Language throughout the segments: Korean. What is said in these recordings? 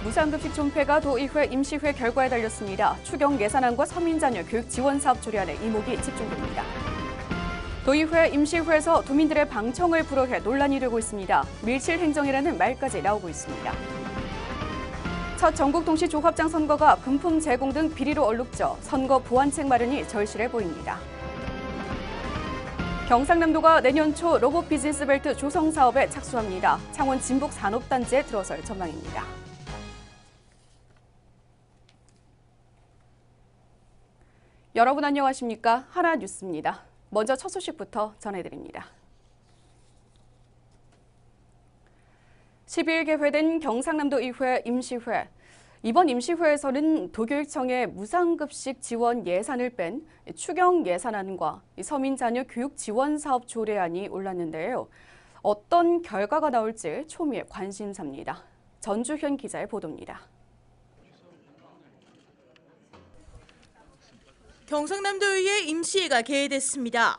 무상급식 존폐가 도의회 임시회 결과에 달렸습니다. 추경 예산안과 서민자녀 교육 지원 사업 조례안에 이목이 집중됩니다. 도의회 임시회에서 도민들의 방청을 불허해 논란이 되고 있습니다. 밀실 행정이라는 말까지 나오고 있습니다. 첫 전국 동시 조합장 선거가 금품 제공 등 비리로 얼룩져 선거 보완책 마련이 절실해 보입니다. 경상남도가 내년 초 로봇 비즈니스 벨트 조성 사업에 착수합니다. 창원 진북 산업단지에 들어설 전망입니다. 여러분 안녕하십니까? 하나뉴스입니다. 먼저 첫 소식부터 전해드립니다. 10일 개회된 경상남도 의회 임시회. 이번 임시회에서는 도교육청의 무상급식 지원 예산을 뺀 추경 예산안과 서민자녀 교육 지원 사업 조례안이 올랐는데요. 어떤 결과가 나올지 초미의 관심사입니다. 전주현 기자의 보도입니다. 경상남도의회 임시회가 개회됐습니다.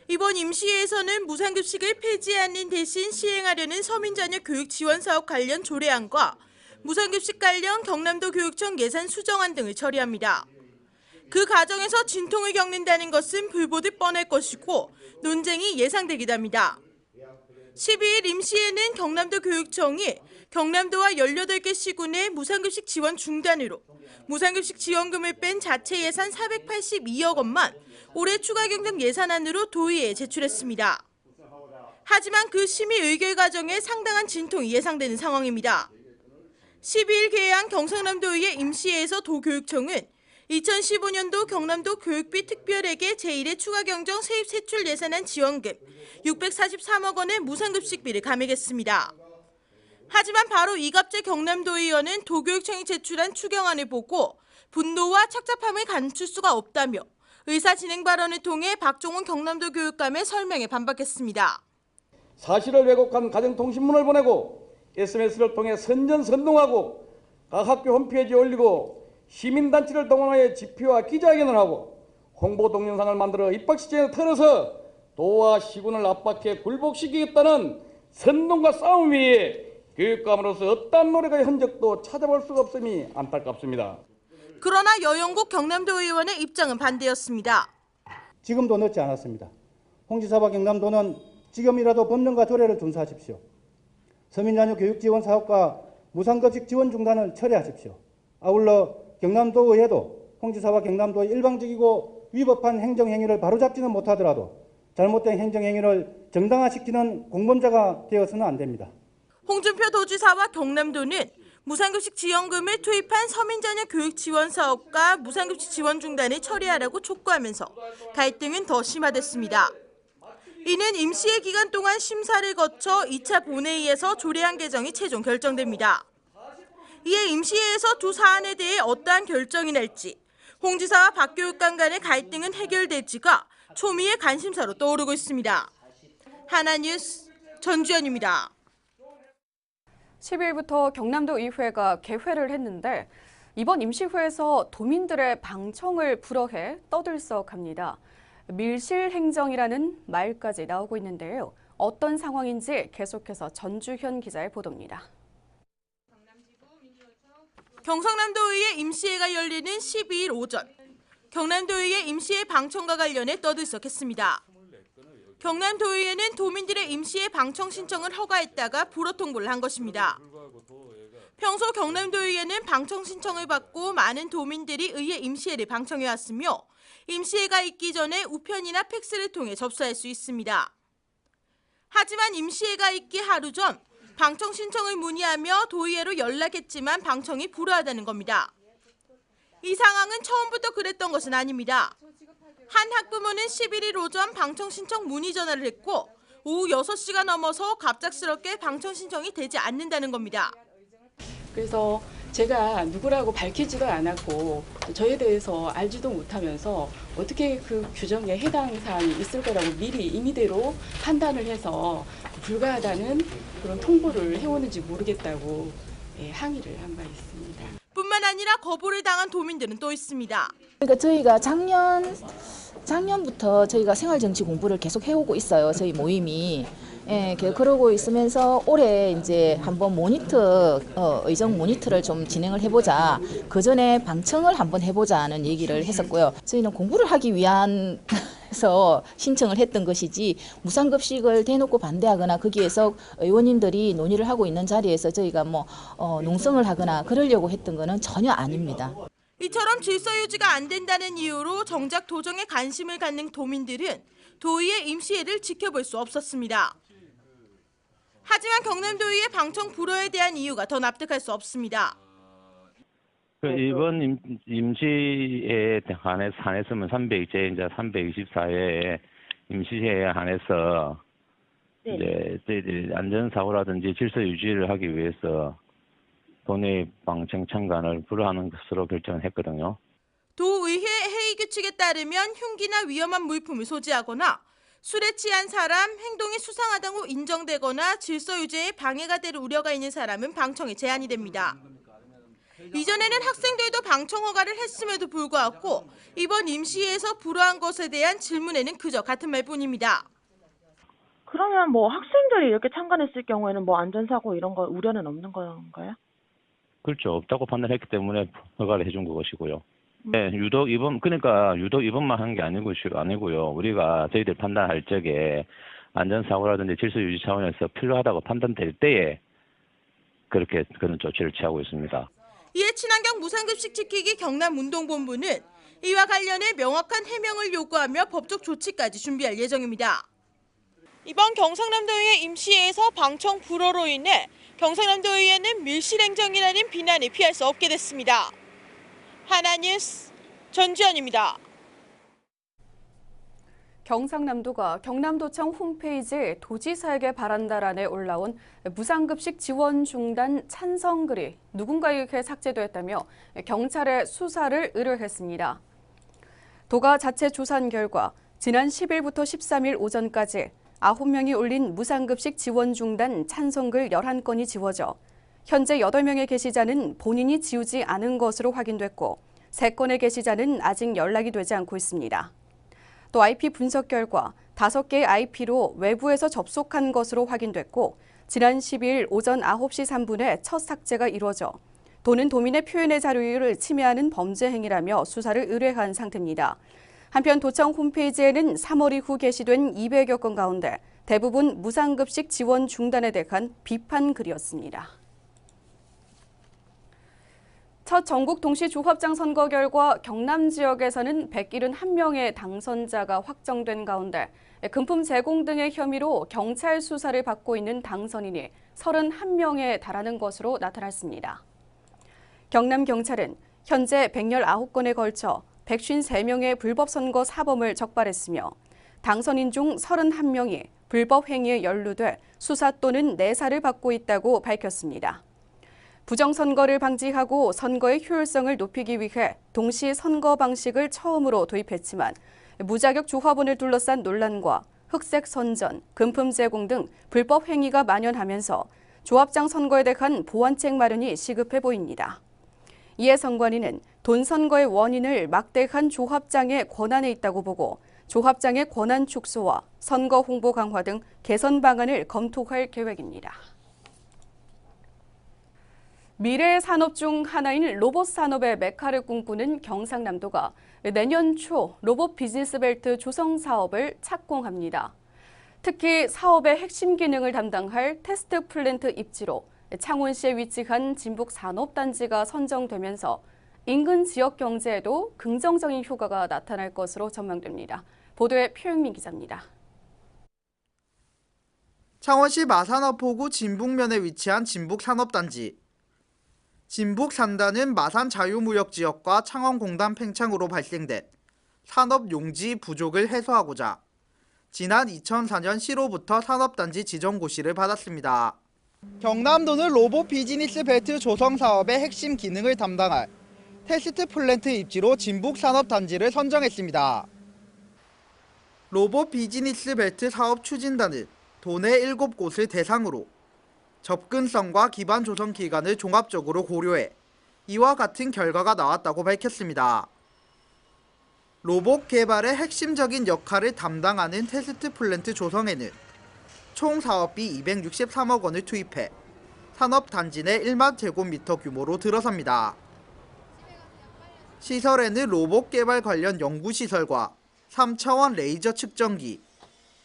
이번 임시회에서는 무상급식을 폐지하는 대신 시행하려는 서민자녀 교육 지원 사업 관련 조례안과 무상급식 관련 경남도 교육청 예산 수정안 등을 처리합니다. 그 과정에서 진통을 겪는다는 것은 불보듯 뻔할 것이고 논쟁이 예상되기도 합니다. 12일 임시회는 경남도 교육청이 경남도와 18개 시군의 무상급식 지원 중단으로 무상급식 지원금을 뺀 자체 예산 482억 원만 올해 추가 경정 예산안으로 도의회에 제출했습니다. 하지만 그 심의 의결 과정에 상당한 진통이 예상되는 상황입니다. 12일 개회한 경상남도의회 임시회에서 도교육청은 2015년도 경남도 교육비 특별회계 제1회 추가 경정 세입 세출 예산안 지원금 643억 원의 무상급식비를 감액했습니다. 하지만 바로 이갑재 경남도 의원은 도교육청이 제출한 추경안을 보고 분노와 착잡함을 감출 수가 없다며 의사 진행 발언을 통해 박종훈 경남도 교육감의 설명에 반박했습니다. 사실을 왜곡한 가정통신문을 보내고 SNS를 통해 선전선동하고 각 학교 홈페이지에 올리고 시민단체를 동원하여 집회와 기자회견을 하고 홍보 동영상을 만들어 입학시장에 틀어서 도와 시군을 압박해 굴복시키겠다는 선동과 싸움 위에 교육감으로서 어떠한 노력의 흔적도 찾아볼 수가 없음이 안타깝습니다. 그러나 여영국 경남도 의원의 입장은 반대였습니다. 지금도 늦지 않았습니다. 홍 지사와 경남도는 지금이라도 법령과 조례를 준수하십시오. 서민자녀 교육지원 사업과 무상급식 지원 중단을 철회하십시오. 아울러 경남도의회도 홍 지사와 경남도의 일방적이고 위법한 행정행위를 바로잡지는 못하더라도 잘못된 행정행위를 정당화시키는 공범자가 되어서는 안 됩니다. 홍준표 도지사와 경남도는 무상급식 지원금을 투입한 서민자녀 교육 지원 사업과 무상급식 지원 중단을 처리하라고 촉구하면서 갈등은 더 심화됐습니다. 이는 임시회 기간 동안 심사를 거쳐 2차 본회의에서 조례안 개정이 최종 결정됩니다. 이에 임시회에서 두 사안에 대해 어떠한 결정이 날지 홍 지사와 박 교육감 간의 갈등은 해결될지가 초미의 관심사로 떠오르고 있습니다. 하나뉴스 전주현입니다. 10일부터 경남도 의회가 개회를 했는데 이번 임시회에서 도민들의 방청을 불허해 떠들썩합니다. 밀실 행정이라는 말까지 나오고 있는데요. 어떤 상황인지 계속해서 전주현 기자의 보도입니다. 경상남도의회 임시회가 열리는 12일 오전, 경남도의회 임시회 방청과 관련해 떠들썩했습니다. 경남도의회는 도민들의 임시회 방청 신청을 허가했다가 불허 통보를 한 것입니다. 평소 경남도의회는 방청 신청을 받고 많은 도민들이 의회 임시회를 방청해왔으며 임시회가 있기 전에 우편이나 팩스를 통해 접수할 수 있습니다. 하지만 임시회가 있기 하루 전 방청 신청을 문의하며 도의회로 연락했지만 방청이 불허하다는 겁니다. 이 상황은 처음부터 그랬던 것은 아닙니다. 한 학부모는 11일 오전 방청 신청 문의 전화를 했고 오후 6시가 넘어서 갑작스럽게 방청 신청이 되지 않는다는 겁니다. 그래서 제가 누구라고 밝히지도 않았고 저에 대해서 알지도 못하면서 어떻게 그 규정에 해당 사항이 있을 거라고 미리 임의대로 판단을 해서 불가하다는 그런 통보를 해오는지 모르겠다고 항의를 한 바 있습니다. 뿐만 아니라 거부를 당한 도민들은 또 있습니다. 그러니까 저희가 작년 작년부터 저희가 생활정치 공부를 계속 해오고 있어요. 저희 모임이. 예, 그러고 있으면서 올해 이제 한번 모니터, 의정 모니터를 좀 진행을 해보자. 그 전에 방청을 한번 해보자는 얘기를 했었고요. 저희는 공부를 하기 위한 해서 신청을 했던 것이지 무상급식을 대놓고 반대하거나 거기에서 의원님들이 논의를 하고 있는 자리에서 저희가 뭐 농성을 하거나 그러려고 했던 거는 전혀 아닙니다. 이처럼 질서 유지가 안 된다는 이유로 정작 도정에 관심을 갖는 도민들은 도의회 임시회를 지켜볼 수 없었습니다. 하지만 경남도의회 방청 불허에 대한 이유가 더 납득할 수 없습니다. 이번 임시회에 한해서는 324회 임시회에 한해서 이제 저희들이 안전사고라든지 질서 유지를 하기 위해서 도내 방청 참관을 불허하는 것으로 결정을 했거든요. 도의회 회의 규칙에 따르면 흉기나 위험한 물품을 소지하거나 술에 취한 사람, 행동이 수상하다고 인정되거나 질서 유지에 방해가 될 우려가 있는 사람은 방청에 제한이 됩니다. 이전에는 학생들도 방청 허가를 했음에도 불구하고 이번 임시회에서 불허한 것에 대한 질문에는 그저 같은 말뿐입니다. 그러면 뭐 학생들이 이렇게 참관했을 경우에는 뭐 안전사고 이런 거 우려는 없는 건가요? 그렇죠. 없다고 판단했기 때문에 허가를 해준 것이고요. 네, 유독 이번만 한 게 아니고요. 우리가 저희들 판단할 적에 안전사고라든지 질서 유지 차원에서 필요하다고 판단될 때에 그렇게 그런 조치를 취하고 있습니다. 이에 친환경 무상급식 지키기 경남운동본부는 이와 관련해 명확한 해명을 요구하며 법적 조치까지 준비할 예정입니다. 이번 경상남도의회 임시회에서 방청 불허로 인해 경상남도의회는 밀실행정이라는 비난을 피할 수 없게 됐습니다. 하나뉴스 전주현입니다. 경상남도가 경남도청 홈페이지에 도지사에게 바란다란에 올라온 무상급식 지원 중단 찬성글이 누군가에 의해 삭제됐다며 경찰에 수사를 의뢰했습니다. 도가 자체 조사한 결과 지난 10일부터 13일 오전까지 9명이 올린 무상급식 지원 중단 찬성글 11건이 지워져 현재 8명의 게시자는 본인이 지우지 않은 것으로 확인됐고 3건의 게시자는 아직 연락이 되지 않고 있습니다. 또 IP 분석 결과 5개의 IP로 외부에서 접속한 것으로 확인됐고 지난 12일 오전 9시 3분에 첫 삭제가 이루어져 도는 도민의 표현의 자유를 침해하는 범죄 행위라며 수사를 의뢰한 상태입니다. 한편 도청 홈페이지에는 3월 이후 게시된 200여 건 가운데 대부분 무상급식 지원 중단에 대한 비판 글이었습니다. 첫 전국 동시조합장 선거 결과 경남 지역에서는 171명의 당선자가 확정된 가운데 금품 제공 등의 혐의로 경찰 수사를 받고 있는 당선인이 31명에 달하는 것으로 나타났습니다. 경남경찰은 현재 119건에 걸쳐 153명의 불법 선거 사범을 적발했으며 당선인 중 31명이 불법 행위에 연루돼 수사 또는 내사를 받고 있다고 밝혔습니다. 부정선거를 방지하고 선거의 효율성을 높이기 위해 동시 선거 방식을 처음으로 도입했지만 무자격 조합원을 둘러싼 논란과 흑색 선전, 금품 제공 등 불법 행위가 만연하면서 조합장 선거에 대한 보완책 마련이 시급해 보입니다. 이에 선관위는 돈 선거의 원인을 막대한 조합장의 권한에 있다고 보고 조합장의 권한 축소와 선거 홍보 강화 등 개선 방안을 검토할 계획입니다. 미래의 산업 중 하나인 로봇 산업의 메카를 꿈꾸는 경상남도가 내년 초 로봇 비즈니스 벨트 조성 사업을 착공합니다. 특히 사업의 핵심 기능을 담당할 테스트 플랜트 입지로 창원시에 위치한 진북산업단지가 선정되면서 인근 지역 경제에도 긍정적인 효과가 나타날 것으로 전망됩니다. 보도에 표영민 기자입니다. 창원시 마산업포구 진북면에 위치한 진북산업단지. 진북산단은 마산 자유무역지역과 창원공단 팽창으로 발생된 산업용지 부족을 해소하고자 지난 2004년 7호부터 산업단지 지정 고시를 받았습니다. 경남도는 로봇 비즈니스 벨트 조성 사업의 핵심 기능을 담당할 테스트 플랜트 입지로 진북산업단지를 선정했습니다. 로봇 비즈니스 벨트 사업 추진단은 도내 7곳을 대상으로 접근성과 기반 조성 기간을 종합적으로 고려해 이와 같은 결과가 나왔다고 밝혔습니다. 로봇 개발의 핵심적인 역할을 담당하는 테스트 플랜트 조성에는 총 사업비 263억 원을 투입해 산업단지 내 1만 제곱미터 규모로 들어섭니다. 시설에는 로봇 개발 관련 연구시설과 3차원 레이저 측정기,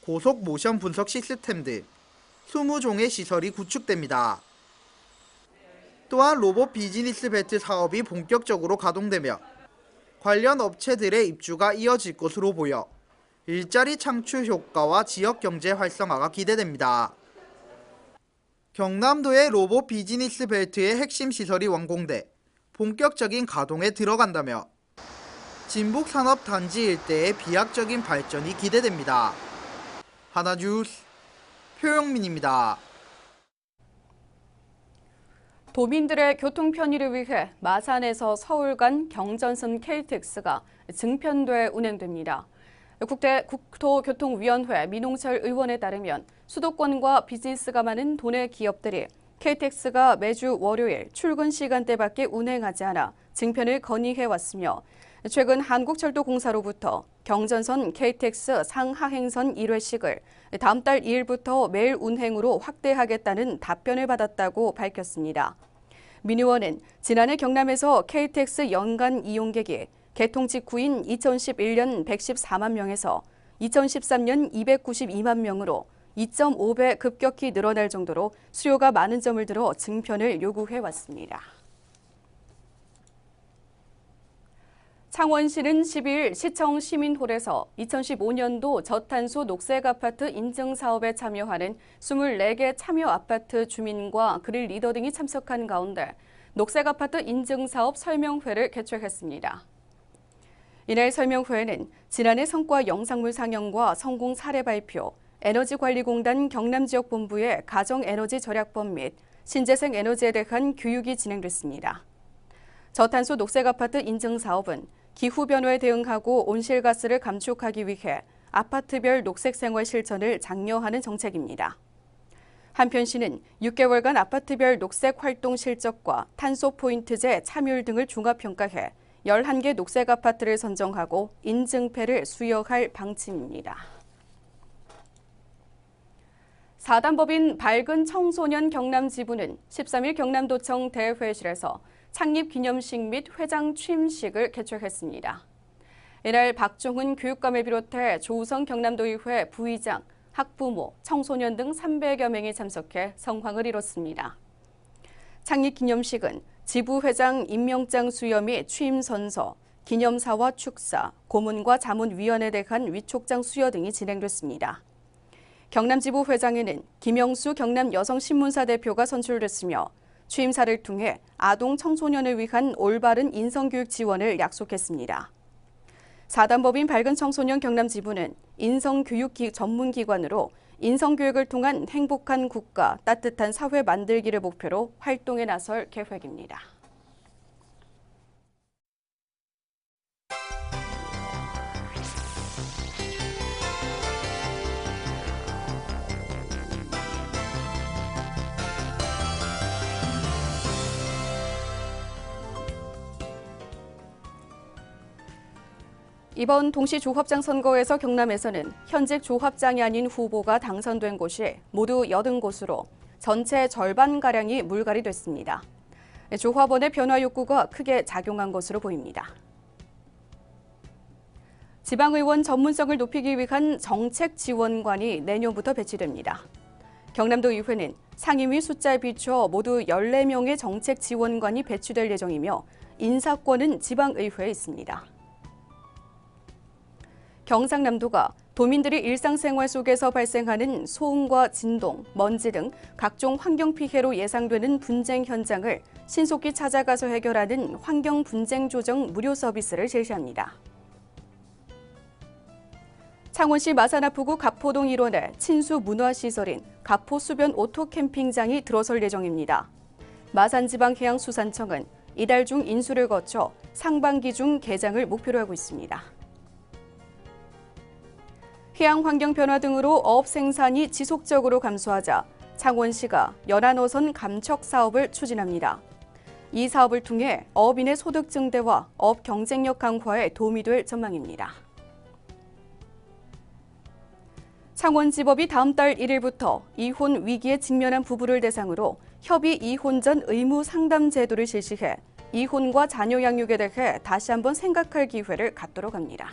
고속 모션 분석 시스템 등 20종의 시설이 구축됩니다. 또한 로봇 비즈니스 벨트 사업이 본격적으로 가동되며 관련 업체들의 입주가 이어질 것으로 보여 일자리 창출 효과와 지역 경제 활성화가 기대됩니다. 경남도의 로봇 비즈니스 벨트의 핵심 시설이 완공돼 본격적인 가동에 들어간다며 진북 산업단지 일대의 비약적인 발전이 기대됩니다. 하나뉴스 표영민입니다. 도민들의 교통 편의를 위해 마산에서 서울 간 경전선 KTX가 증편돼 운행됩니다. 국토교통위원회 민홍철 의원에 따르면 수도권과 비즈니스가 많은 도내 기업들이 KTX가 매주 월요일 출근 시간대밖에 운행하지 않아 증편을 건의해왔으며 최근 한국철도공사로부터 경전선 KTX 상하행선 1회씩을 다음 달 2일부터 매일 운행으로 확대하겠다는 답변을 받았다고 밝혔습니다. 민 의원은 지난해 경남에서 KTX 연간 이용객이 개통 직후인 2011년 114만 명에서 2013년 292만 명으로 2.5배 급격히 늘어날 정도로 수요가 많은 점을 들어 증편을 요구해왔습니다. 창원시는 12일 시청 시민홀에서 2015년도 저탄소 녹색아파트 인증사업에 참여하는 24개 참여 아파트 주민과 그릴 리더 등이 참석한 가운데 녹색아파트 인증사업 설명회를 개최했습니다. 이날 설명회에는 지난해 성과 영상물 상영과 성공 사례 발표, 에너지관리공단 경남지역본부의 가정에너지 절약법 및 신재생 에너지에 대한 교육이 진행됐습니다. 저탄소 녹색아파트 인증사업은 기후변화에 대응하고 온실가스를 감축하기 위해 아파트별 녹색생활 실천을 장려하는 정책입니다. 한편 시는 6개월간 아파트별 녹색활동 실적과 탄소포인트제 참여율 등을 종합평가해 11개 녹색아파트를 선정하고 인증패를 수여할 방침입니다. 4단법인 밝은 청소년 경남지부는 13일 경남도청 대회실에서 창립기념식 및 회장 취임식을 개최했습니다. 이날 박종훈 교육감을 비롯해 조우성 경남도의회 부의장, 학부모, 청소년 등 300여 명이 참석해 성황을 이뤘습니다. 창립기념식은 지부회장 임명장 수여 및 취임선서, 기념사와 축사, 고문과 자문위원에 대한 위촉장 수여 등이 진행됐습니다. 경남지부 회장에는 김영수 경남여성신문사 대표가 선출됐으며 취임사를 통해 아동 청소년을 위한 올바른 인성교육 지원을 약속했습니다. 4단법인 밝은 청소년 경남지부는 인성교육 전문기관으로 인성교육을 통한 행복한 국가, 따뜻한 사회 만들기를 목표로 활동에 나설 계획입니다. 이번 동시조합장 선거에서 경남에서는 현직 조합장이 아닌 후보가 당선된 곳이 모두 80곳으로 전체 절반가량이 물갈이 됐습니다. 조합원의 변화 욕구가 크게 작용한 것으로 보입니다. 지방의원 전문성을 높이기 위한 정책지원관이 내년부터 배치됩니다. 경남도 의회는 상임위 숫자에 비춰 모두 14명의 정책지원관이 배치될 예정이며 인사권은 지방의회에 있습니다. 경상남도가 도민들이 일상생활 속에서 발생하는 소음과 진동, 먼지 등 각종 환경 피해로 예상되는 분쟁 현장을 신속히 찾아가서 해결하는 환경 분쟁 조정 무료 서비스를 실시합니다. 창원시 마산하포구 가포동 일원에 친수 문화시설인 가포수변 오토캠핑장이 들어설 예정입니다. 마산지방해양수산청은 이달 중 인수를 거쳐 상반기 중 개장을 목표로 하고 있습니다. 해양 환경 변화 등으로 어업 생산이 지속적으로 감소하자 창원시가 연안어선 감척 사업을 추진합니다. 이 사업을 통해 어업인의 소득 증대와 업 경쟁력 강화에 도움이 될 전망입니다. 창원지법이 다음 달 1일부터 이혼 위기에 직면한 부부를 대상으로 협의 이혼 전 의무 상담 제도를 실시해 이혼과 자녀 양육에 대해 다시 한번 생각할 기회를 갖도록 합니다.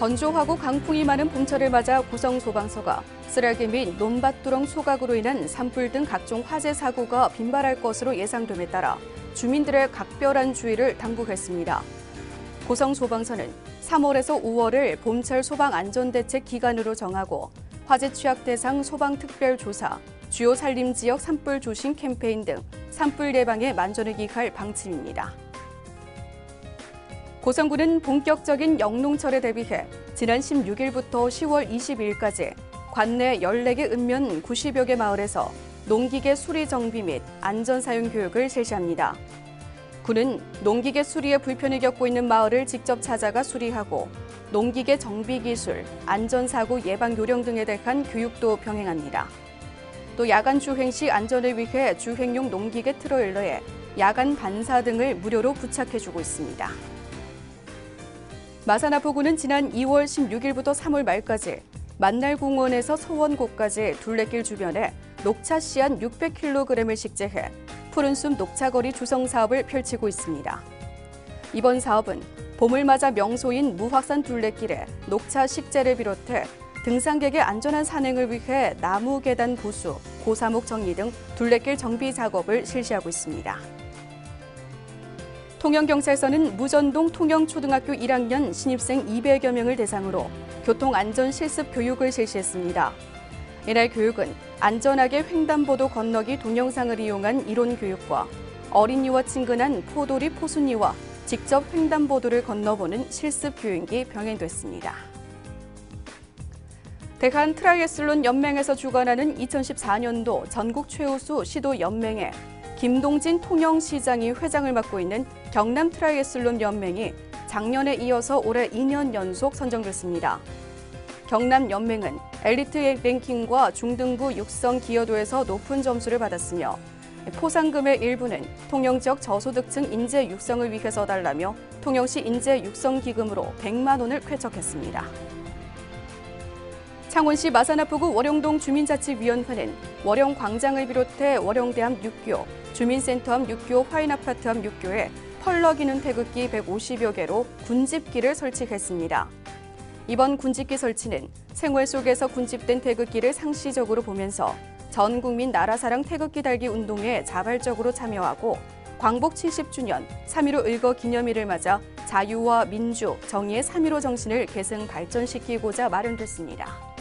건조하고 강풍이 많은 봄철을 맞아 고성소방서가 쓰레기 및 논밭두렁 소각으로 인한 산불 등 각종 화재 사고가 빈발할 것으로 예상됨에 따라 주민들의 각별한 주의를 당부했습니다. 고성소방서는 3월에서 5월을 봄철 소방안전대책 기간으로 정하고 화재 취약 대상 소방특별조사, 주요 산림지역 산불 조심 캠페인 등 산불 예방에 만전을 기할 방침입니다. 고성군은 본격적인 영농철에 대비해 지난 16일부터 10월 22일까지 관내 14개 읍면 90여 개 마을에서 농기계 수리 정비 및 안전사용 교육을 실시합니다. 군은 농기계 수리에 불편을 겪고 있는 마을을 직접 찾아가 수리하고 농기계 정비 기술, 안전사고 예방 요령 등에 대한 교육도 병행합니다. 또 야간 주행 시 안전을 위해 주행용 농기계 트레일러에 야간 반사 등을 무료로 부착해주고 있습니다. 마산하포구는 지난 2월 16일부터 3월 말까지 만날공원에서 서원고까지 둘레길 주변에 녹차 씨앗 600kg을 식재해 푸른숲 녹차거리 조성 사업을 펼치고 있습니다. 이번 사업은 봄을 맞아 명소인 무확산 둘레길에 녹차 식재를 비롯해 등산객의 안전한 산행을 위해 나무 계단 보수, 고사목 정리 등 둘레길 정비 작업을 실시하고 있습니다. 통영경찰서는 무전동 통영초등학교 1학년 신입생 200여 명을 대상으로 교통안전 실습 교육을 실시했습니다. 이날 교육은 안전하게 횡단보도 건너기 동영상을 이용한 이론 교육과 어린이와 친근한 포도리 포순이와 직접 횡단보도를 건너보는 실습 교육이 병행됐습니다. 대한 트라이애슬론 연맹에서 주관하는 2014년도 전국 최우수 시도 연맹에 김동진 통영시장이 회장을 맡고 있는 경남 트라이애슬론 연맹이 작년에 이어서 올해 2년 연속 선정됐습니다. 경남 연맹은 엘리트 랭킹과 중등부 육성 기여도에서 높은 점수를 받았으며 포상금의 일부는 통영 지역 저소득층 인재 육성을 위해 써달라며 통영시 인재 육성 기금으로 100만 원을 쾌척했습니다. 창원시 마산하포구 월영동 주민자치위원회는 월영광장을 비롯해 월영대 앞 6교, 주민센터 앞 6교, 화인아파트 앞 6교에 펄러 기능 태극기 150여 개로 군집기를 설치했습니다. 이번 군집기 설치는 생활 속에서 군집된 태극기를 상시적으로 보면서 전 국민 나라사랑 태극기 달기 운동에 자발적으로 참여하고 광복 70주년 3.15 일거 기념일을 맞아 자유와 민주, 정의의 3.15 정신을 계승 발전시키고자 마련됐습니다.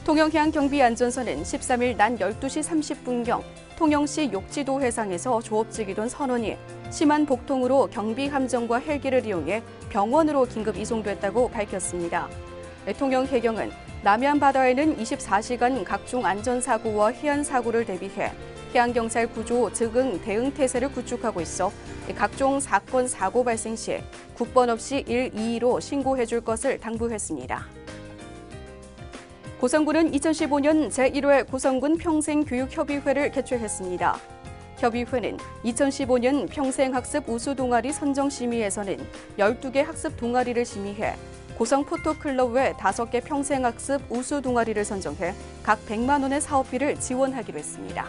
통영해양경비안전서는 13일 낮 12시 30분경 통영시 욕지도 해상에서 조업직이던 선원이 심한 복통으로 경비함정과 헬기를 이용해 병원으로 긴급 이송됐다고 밝혔습니다. 통영해경은 남해안 바다에는 24시간 각종 안전사고와 해안사고를 대비해 해양경찰 구조 즉응 대응 태세를 구축하고 있어 각종 사건, 사고 발생 시 국번 없이 122로 신고해 줄 것을 당부했습니다. 고성군은 2015년 제1회 고성군 평생교육협의회를 개최했습니다. 협의회는 2015년 평생학습 우수동아리 선정심의에서는 12개 학습 동아리를 심의해 고성 포토클럽 외 5개 평생학습 우수동아리를 선정해 각 100만 원의 사업비를 지원하기로 했습니다.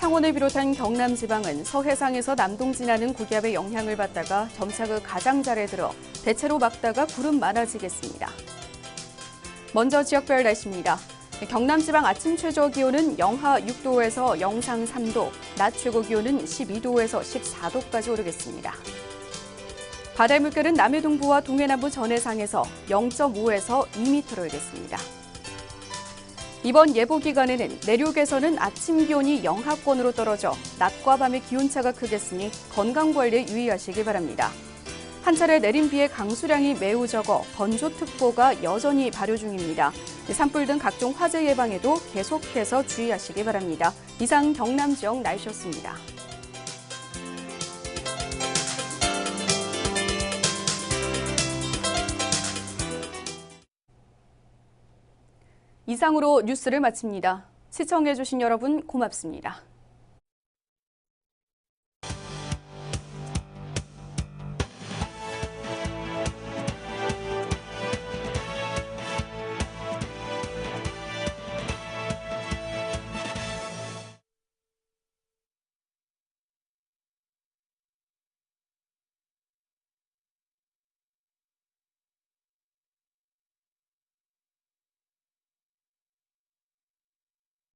창원을 비롯한 경남 지방은 서해상에서 남동 지나는 고기압의 영향을 받다가 점차 그 가장자리에 들어 대체로 막다가 구름 많아지겠습니다. 먼저 지역별 날씨입니다. 경남 지방 아침 최저 기온은 영하 6도에서 영상 3도, 낮 최고 기온은 12도에서 14도까지 오르겠습니다. 바다의 물결은 남해 동부와 동해남부 전해상에서 0.5에서 2m로 일겠습니다. 이번 예보 기간에는 내륙에서는 아침 기온이 영하권으로 떨어져 낮과 밤의 기온차가 크겠으니 건강관리에 유의하시기 바랍니다. 한 차례 내린 비의 강수량이 매우 적어 건조특보가 여전히 발효 중입니다. 산불 등 각종 화재 예방에도 계속해서 주의하시기 바랍니다. 이상 경남 지역 날씨였습니다. 이상으로 뉴스를 마칩니다. 시청해주신 여러분 고맙습니다.